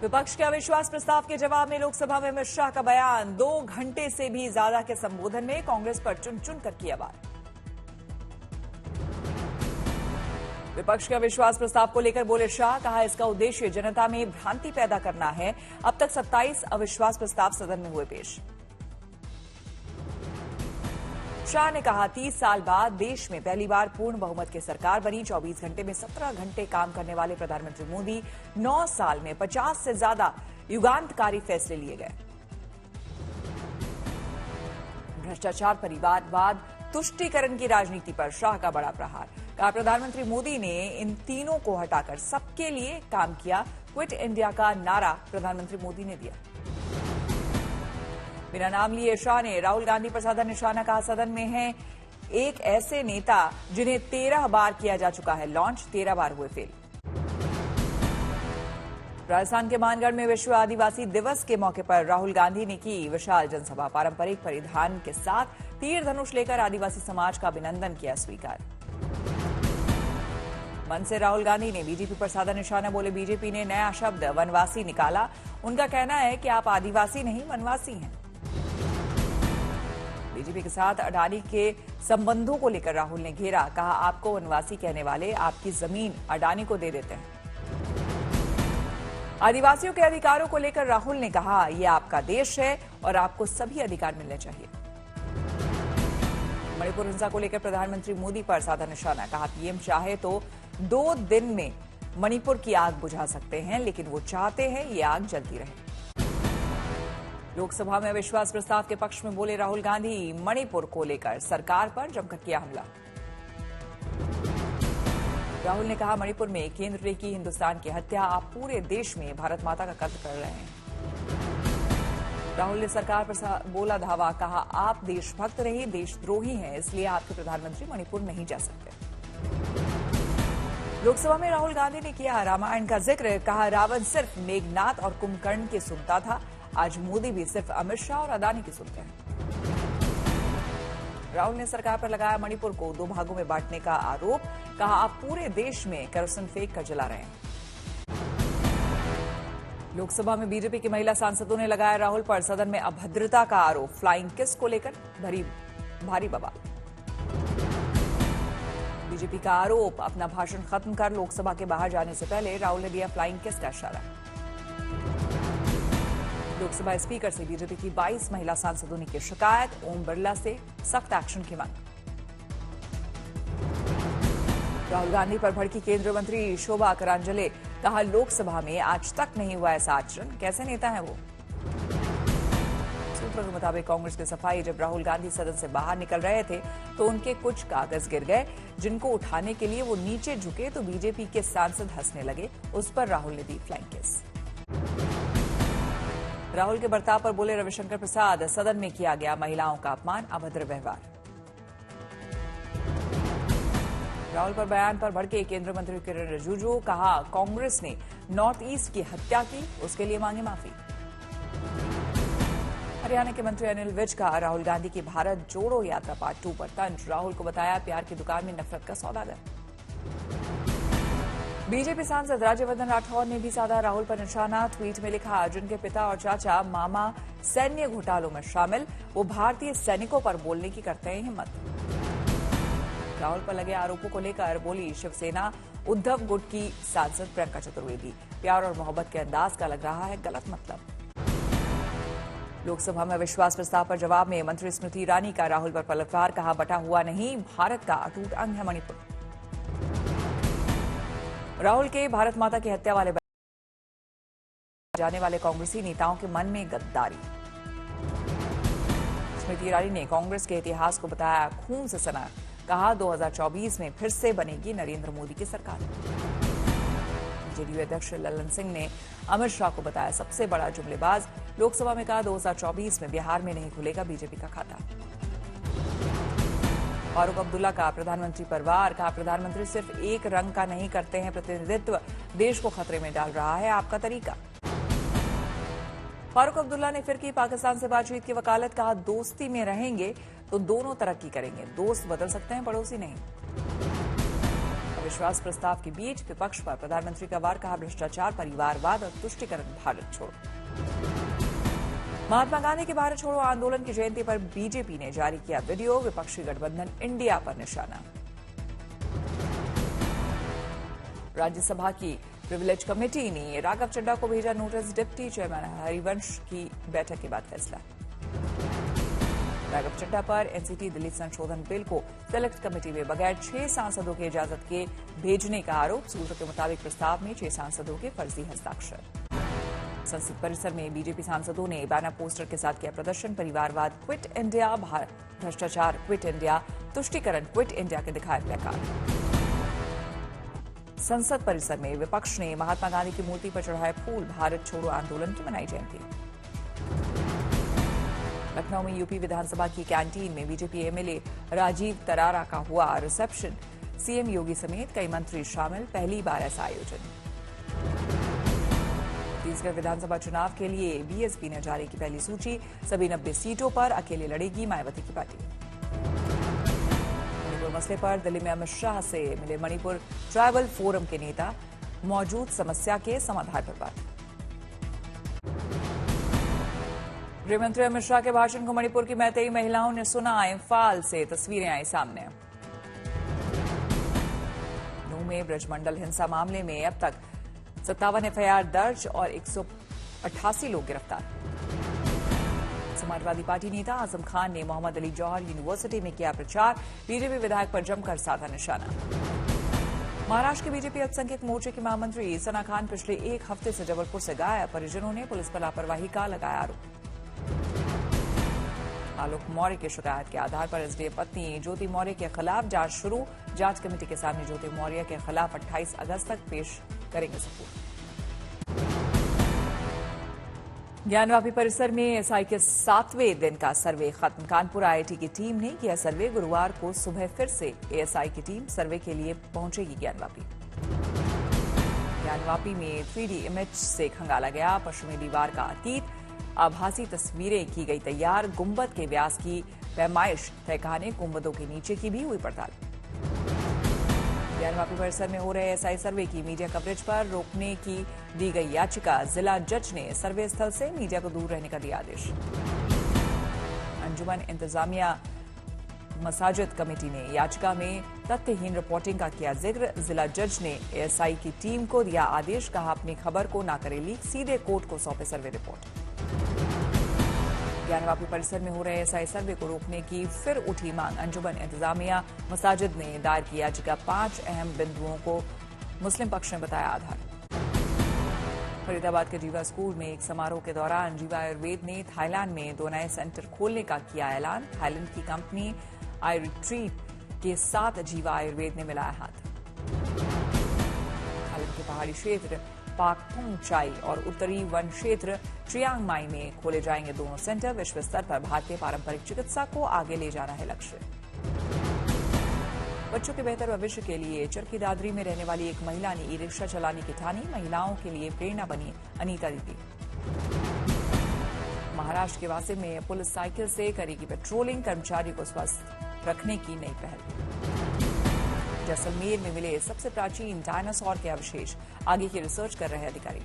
विपक्ष के अविश्वास प्रस्ताव के जवाब में लोकसभा में अमित शाह का बयान। 2 घंटे से भी ज्यादा के संबोधन में कांग्रेस पर चुन चुन कर किया वार। विपक्ष के अविश्वास प्रस्ताव को लेकर बोले शाह, कहा इसका उद्देश्य जनता में भ्रांति पैदा करना है। अब तक 27 अविश्वास प्रस्ताव सदन में हुए पेश। शाह ने कहा 30 साल बाद देश में पहली बार पूर्ण बहुमत की सरकार बनी। 24 घंटे में 17 घंटे काम करने वाले प्रधानमंत्री मोदी 9 साल में 50 से ज्यादा युगांतकारी फैसले लिए गए। भ्रष्टाचार, परिवारवाद, तुष्टीकरण की राजनीति पर शाह का बड़ा प्रहार। कहा प्रधानमंत्री मोदी ने इन तीनों को हटाकर सबके लिए काम किया। क्विट इंडिया का नारा प्रधानमंत्री मोदी ने दिया। बिना नाम लिए शाह ने राहुल गांधी पर साधा निशाना। कहा सदन में है एक ऐसे नेता जिन्हें 13 बार किया जा चुका है लॉन्च, 13 बार हुए फेल। राजस्थान के मानगढ़ में विश्व आदिवासी दिवस के मौके पर राहुल गांधी ने की विशाल जनसभा। पारंपरिक परिधान के साथ तीर धनुष लेकर आदिवासी समाज का अभिनंदन किया स्वीकार। मन से राहुल गांधी ने बीजेपी पर साधा निशाना। बोले बीजेपी ने नया शब्द वनवासी निकाला। उनका कहना है कि आप आदिवासी नहीं वनवासी हैं। बीजेपी के साथ अडानी के संबंधों को लेकर राहुल ने घेरा। कहा आपको वनवासी कहने वाले आपकी जमीन अडानी को दे देते हैं। आदिवासियों के अधिकारों को लेकर राहुल ने कहा यह आपका देश है और आपको सभी अधिकार मिलने चाहिए। मणिपुर हिंसा को लेकर प्रधानमंत्री मोदी पर साधा निशाना। कहा पीएम चाहे तो 2 दिन में मणिपुर की आग बुझा सकते हैं, लेकिन वो चाहते हैं ये आग जलती रहे। लोकसभा में अविश्वास प्रस्ताव के पक्ष में बोले राहुल गांधी। मणिपुर को लेकर सरकार पर जमकर किया हमला। राहुल ने कहा मणिपुर में केंद्र की हिंदुस्तान की हत्या आप पूरे देश में भारत माता का कत्ल कर रहे हैं। राहुल ने सरकार पर बोला धावा। कहा आप देशभक्त नहीं देशद्रोही हैं, इसलिए आपके प्रधानमंत्री मणिपुर नहीं जा सकते। लोकसभा में राहुल गांधी ने किया रामायण का जिक्र। कहा रावण सिर्फ मेघनाथ और कुंभकर्ण की सुनता था, आज मोदी भी सिर्फ अमित शाह और अडानी की सुनते हैं। राहुल ने सरकार पर लगाया मणिपुर को 2 भागों में बांटने का आरोप। कहा आप पूरे देश में केरोसिन फेंक कर जला रहे हैं। लोकसभा में बीजेपी की महिला सांसदों ने लगाया राहुल पर सदन में अभद्रता का आरोप। फ्लाइंग किस को लेकर भारी बवाल। बीजेपी का आरोप। अपना भाषण खत्म कर लोकसभा के बाहर जाने से पहले राहुल ने दिया फ्लाइंग किस का इशारा। लोकसभा स्पीकर से बीजेपी की 22 महिला सांसदों ने की शिकायत। ओम बिरला से सख्त एक्शन की मांग। राहुल गांधी पर भड़की केंद्रीय मंत्री शोभा करांजले। कहा लोकसभा में आज तक नहीं हुआ ऐसा आचरण, कैसे नेता है वो। सूत्रों के मुताबिक कांग्रेस की सफाई। जब राहुल गांधी सदन से बाहर निकल रहे थे तो उनके कुछ कागज गिर गए, जिनको उठाने के लिए वो नीचे झुके तो बीजेपी के सांसद हंसने लगे। उस पर राहुल ने दी फ्लाइंग किस। राहुल के बर्ताव पर बोले रविशंकर प्रसाद। सदन में किया गया महिलाओं का अपमान, अभद्र व्यवहार। राहुल पर बयान पर भड़के केंद्रीय मंत्री किरण रिजिजू। कहा कांग्रेस ने नॉर्थ ईस्ट की हत्या की, उसके लिए मांगी माफी। हरियाणा के मंत्री अनिल विज का राहुल गांधी की भारत जोड़ो यात्रा पार्ट 2 पर तंज। राहुल को बताया प्यार की दुकान में नफरत का सौदागर। बीजेपी सांसद राज्यवर्धन राठौर ने भी साधा राहुल पर निशाना। ट्वीट में लिखा जिनके पिता और चाचा मामा सैन्य घोटालों में शामिल, वो भारतीय सैनिकों पर बोलने की करते हैं हिम्मत। राहुल पर लगे आरोपों को लेकर बोली शिवसेना उद्धव गुट की सांसद प्रियंका चतुर्वेदी। प्यार और मोहब्बत के अंदाज का लग रहा है गलत मतलब। लोकसभा में अविश्वास प्रस्ताव पर जवाब में मंत्री स्मृति ईरानी का राहुल पर पलटवार। कहा बटा हुआ नहीं, भारत का अटूट अंग है मणिपुर। राहुल के भारत माता की हत्या वाले जाने वाले कांग्रेसी नेताओं के मन में गद्दारी। स्मृति ईरानी ने कांग्रेस के इतिहास को बताया खून से सना। कहा 2024 में फिर से बनेगी नरेंद्र मोदी की सरकार। जेडीयू अध्यक्ष ललन सिंह ने अमित शाह को बताया सबसे बड़ा जुमलेबाज। लोकसभा में कहा 2024 में बिहार में नहीं खुलेगा बीजेपी का खाता। फारूक अब्दुल्ला का प्रधानमंत्री पर वार। कहा प्रधानमंत्री सिर्फ एक रंग का नहीं करते हैं प्रतिनिधित्व, देश को खतरे में डाल रहा है आपका तरीका। फारूक अब्दुल्ला ने फिर की पाकिस्तान से बातचीत की वकालत। कहा दोस्ती में रहेंगे तो दोनों तरक्की करेंगे, दोस्त बदल सकते हैं पड़ोसी नहीं। विश्वास प्रस्ताव के बीच विपक्ष पर प्रधानमंत्री का वार, कहा भ्रष्टाचार, परिवारवाद और तुष्टीकरण भारत छोड़ो। महात्मा गांधी के भारत छोड़ो आंदोलन की जयंती पर बीजेपी ने जारी किया वीडियो, विपक्षी गठबंधन इंडिया पर निशाना। राज्यसभा की प्रिविलेज कमेटी ने राघव चड्ढा को भेजा नोटिस, डिप्टी चेयरमैन हरिवंश की बैठक के बाद फैसला। राघव चड्ढा पर एनसीटी दिल्ली संशोधन बिल को सेलेक्ट कमेटी में बगैर 6 सांसदों की इजाजत के भेजने का आरोप, सूत्रों के मुताबिक प्रस्ताव में 6 सांसदों के फर्जी हस्ताक्षर। संसद परिसर में बीजेपी सांसदों ने बैनर पोस्टर के साथ किया प्रदर्शन, परिवारवाद क्विट इंडिया, भ्रष्टाचार क्विट इंडिया, तुष्टीकरण क्विट इंडिया के दिखाए प्लेकार्ड। संसद परिसर में विपक्ष ने महात्मा गांधी की मूर्ति पर चढ़ाए फूल, भारत छोड़ो आंदोलन की मनाई जयंती। लखनऊ में यूपी विधानसभा की कैंटीन में बीजेपी एमएलए राजीव तरारा का हुआ रिसेप्शन, सीएम योगी समेत कई मंत्री शामिल, पहली बार ऐसा आयोजन। छत्तीसगढ़ विधानसभा चुनाव के लिए बीएसपी ने जारी की पहली सूची, सभी 90 सीटों पर अकेले लड़ेगी मायावती की पार्टी। मणिपुर मसले पर दिल्ली में अमित शाह से मिले मणिपुर ट्राइबल फोरम के नेता, मौजूद समस्या के समाधान पर बात। गृहमंत्री अमित शाह के भाषण को मणिपुर की मैतेई महिलाओं ने सुना, इम्फाल से तस्वीरें आई सामने। नूंह में ब्रजमंडल हिंसा मामले में अब तक 57 एफआईआर दर्ज और 188 लोग गिरफ्तार। समाजवादी पार्टी नेता आजम खान ने मोहम्मद अली जौहर यूनिवर्सिटी में किया प्रचार, बीजेपी विधायक पर जमकर साधा निशाना। महाराष्ट्र के बीजेपी अल्पसंख्यक मोर्चे के महामंत्री सना खान पिछले 1 हफ्ते से जबलपुर से गायब, परिजनों ने पुलिस पर लापरवाही का लगाया आरोप। आलोक मौर्य की शिकायत के आधार पर एसडीएम पत्नी ज्योति मौर्य के खिलाफ जांच शुरू, जांच कमेटी के सामने ज्योति मौर्य के खिलाफ 28 अगस्त तक पेश करेंगे सबूत। ज्ञानवापी परिसर में एसआई के 7वें दिन का सर्वे खत्म, कानपुर आईआईटी की टीम ने किया सर्वे, गुरुवार को सुबह फिर से एएसआई की टीम सर्वे के लिए पहुंचेगी ज्ञानवापी। ज्ञानवापी में 3D इमेज से खंगाला गया पश्चिमी दीवार का अतीत, आभासी तस्वीरें की गई तैयार, गुंबद के व्यास की पैमाइश तय, कहानी गुंबदों के नीचे की भी हुई पड़ताल। ज्ञानवापी परिसर में हो रहे एसआई सर्वे की मीडिया कवरेज पर रोकने की दी गई याचिका, जिला जज ने सर्वे स्थल से मीडिया को दूर रहने का दिया आदेश। अंजुमन इंतजामिया मसाजिद कमेटी ने याचिका में तथ्यहीन रिपोर्टिंग का किया जिक्र, जिला जज ने एएसआई की टीम को दिया आदेश, कहा अपनी खबर को न करे लीक, सीधे कोर्ट को सौंपे सर्वे रिपोर्ट। ज्ञानवापी परिसर में हो रहे एसआई सर्वे को रोकने की फिर उठी मांग, अंजुमन इंतजामिया मसाजिद ने दायर की याचिका, 5 अहम बिंदुओं को मुस्लिम पक्ष ने बताया आधार। फरीदाबाद के जीवा स्कूल में एक समारोह के दौरान जीवा आयुर्वेद ने थाईलैंड में 2 नए सेंटर खोलने का किया ऐलान, थाईलैंड की कंपनी आईरिट्रीट के साथ जीवा आयुर्वेद ने मिलाया हाथ। थाईलैंड के पहाड़ी क्षेत्र पाकपुंग चाई और उत्तरी वन क्षेत्र चियांग माई में खोले जाएंगे दोनों सेंटर, विश्व स्तर पर भारतीय पारंपरिक चिकित्सा को आगे ले जाना है लक्ष्य। बच्चों के बेहतर भविष्य के लिए चरखी दादरी में रहने वाली एक महिला ने ई रिक्शा चलाने की ठानी, महिलाओं के लिए प्रेरणा बनी अनीता दीदी। महाराष्ट्र के वासे में पुलिस साइकिल से करेगी पेट्रोलिंग, कर्मचारी को स्वस्थ रखने की नई पहल। जैसलमेर में मिले सबसे प्राचीन डायनासोर के अवशेष, आगे की रिसर्च कर रहे अधिकारी।